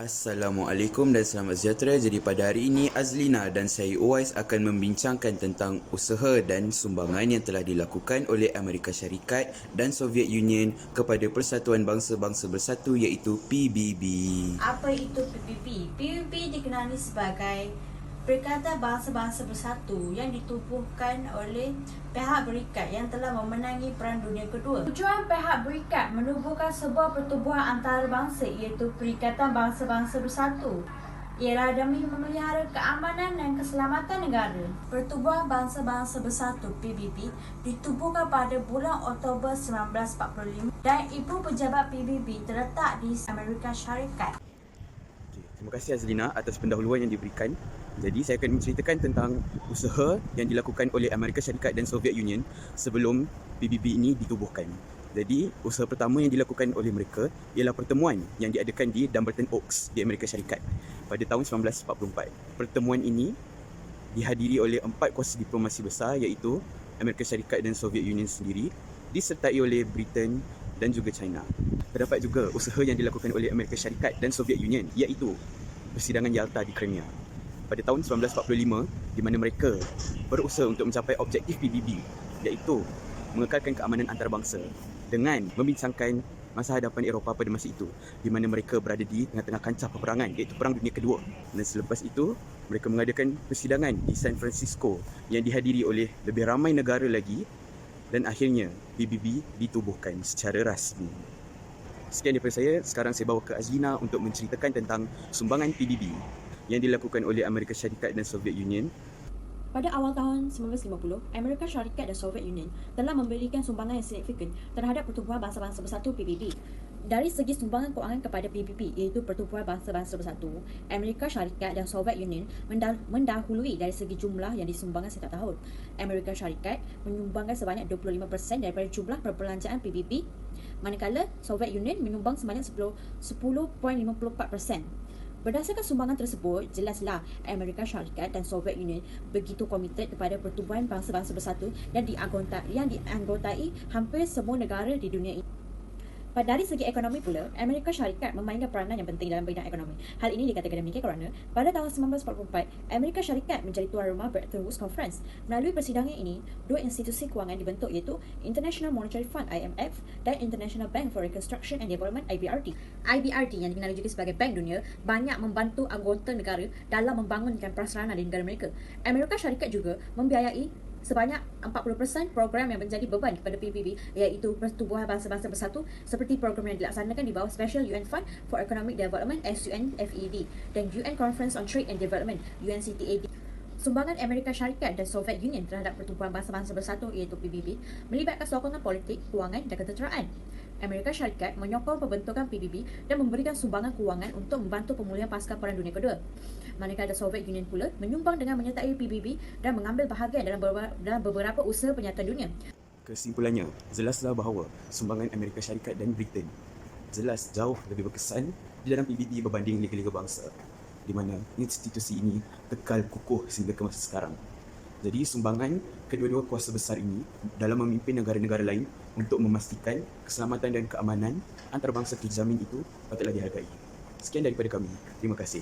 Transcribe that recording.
Assalamualaikum dan selamat sejahtera. Jadi pada hari ini Azlina dan saya Uwais akan membincangkan tentang usaha dan sumbangan yang telah dilakukan oleh Amerika Syarikat dan Soviet Union kepada Persatuan Bangsa-Bangsa Bersatu iaitu PBB. Apa itu PBB? PBB dikenali sebagai Perikatan Bangsa-Bangsa Bersatu yang ditubuhkan oleh pihak berikat yang telah memenangi Perang Dunia Kedua. Tujuan pihak berikat menubuhkan sebuah pertubuhan antarabangsa iaitu Perikatan Bangsa-Bangsa Bersatu ialah demi memelihara keamanan dan keselamatan negara. Pertubuhan Bangsa-Bangsa Bersatu PBB ditubuhkan pada bulan Oktober 1945 dan ibu pejabat PBB terletak di Amerika Syarikat. Terima kasih Azlina atas pendahuluan yang diberikan. Jadi saya akan menceritakan tentang usaha yang dilakukan oleh Amerika Syarikat dan Soviet Union sebelum PBB ini ditubuhkan. Jadi usaha pertama yang dilakukan oleh mereka ialah pertemuan yang diadakan di Dumbarton Oaks di Amerika Syarikat pada tahun 1944. Pertemuan ini dihadiri oleh 4 kuasa diplomasi besar iaitu Amerika Syarikat dan Soviet Union sendiri, disertai oleh Britain dan juga China. Terdapat juga usaha yang dilakukan oleh Amerika Syarikat dan Soviet Union iaitu persidangan Yalta di Crimea pada tahun 1945 di mana mereka berusaha untuk mencapai objektif PBB iaitu mengekalkan keamanan antarabangsa dengan membincangkan masa hadapan Eropah pada masa itu di mana mereka berada di tengah-tengah kancah peperangan iaitu Perang Dunia Kedua. Dan selepas itu mereka mengadakan persidangan di San Francisco yang dihadiri oleh lebih ramai negara lagi dan akhirnya PBB ditubuhkan secara rasmi. Sekian daripada saya. Sekarang saya bawa ke Azlina untuk menceritakan tentang sumbangan PBB yang dilakukan oleh Amerika Syarikat dan Soviet Union. Pada awal tahun 1950, Amerika Syarikat dan Soviet Union telah memberikan sumbangan yang signifikan terhadap Pertubuhan Bangsa-Bangsa Bersatu PBB. Dari segi sumbangan kewangan kepada PBB iaitu Pertubuhan Bangsa-Bangsa Bersatu, Amerika Syarikat dan Soviet Union mendahului dari segi jumlah yang disumbangkan setiap tahun. Amerika Syarikat menyumbangkan sebanyak 25% daripada jumlah perbelanjaan PBB, manakala Soviet Union menyumbang sebanyak 10.54%. Berdasarkan sumbangan tersebut, jelaslah Amerika Syarikat dan Soviet Union begitu komited kepada Pertubuhan Bangsa-Bangsa Bersatu yang dianggotai hampir semua negara di dunia ini. Dari segi ekonomi pula, Amerika Syarikat memainkan peranan yang penting dalam bidang ekonomi. Hal ini dikatakan demikian kerana pada tahun 1944, Amerika Syarikat menjadi tuan rumah Bretton Woods Conference. Melalui persidangan ini, dua institusi kewangan dibentuk iaitu International Monetary Fund IMF dan International Bank for Reconstruction and Development IBRD. IBRD yang dikenali juga sebagai Bank Dunia banyak membantu anggota negara dalam membangunkan prasarana di negara mereka. Amerika Syarikat juga membiayai sebanyak 40% program yang menjadi beban kepada PBB iaitu Pertubuhan Bangsa-Bangsa Bersatu seperti program yang dilaksanakan di bawah Special UN Fund for Economic Development SUNFED dan UN Conference on Trade and Development UNCTAD. Sumbangan Amerika Syarikat dan Soviet Union terhadap Pertubuhan Bangsa-Bangsa Bersatu iaitu PBB melibatkan sokongan politik, kewangan dan ketenteraan. Amerika Syarikat menyokong pembentukan PBB dan memberikan sumbangan kewangan untuk membantu pemulihan pasca Perang Dunia Kedua. Manakala Soviet Union pula menyumbang dengan menyertai PBB dan mengambil bahagian dalam beberapa usaha penyatuan dunia. Kesimpulannya, jelaslah bahawa sumbangan Amerika Syarikat dan Britain jelas jauh lebih berkesan di dalam PBB berbanding liga-liga bangsa, di mana institusi ini kekal kukuh sehingga ke masa sekarang. Jadi sumbangan kedua-dua kuasa besar ini dalam memimpin negara-negara lain untuk memastikan keselamatan dan keamanan antarabangsa terjamin itu patutlah dihargai. Sekian daripada kami. Terima kasih.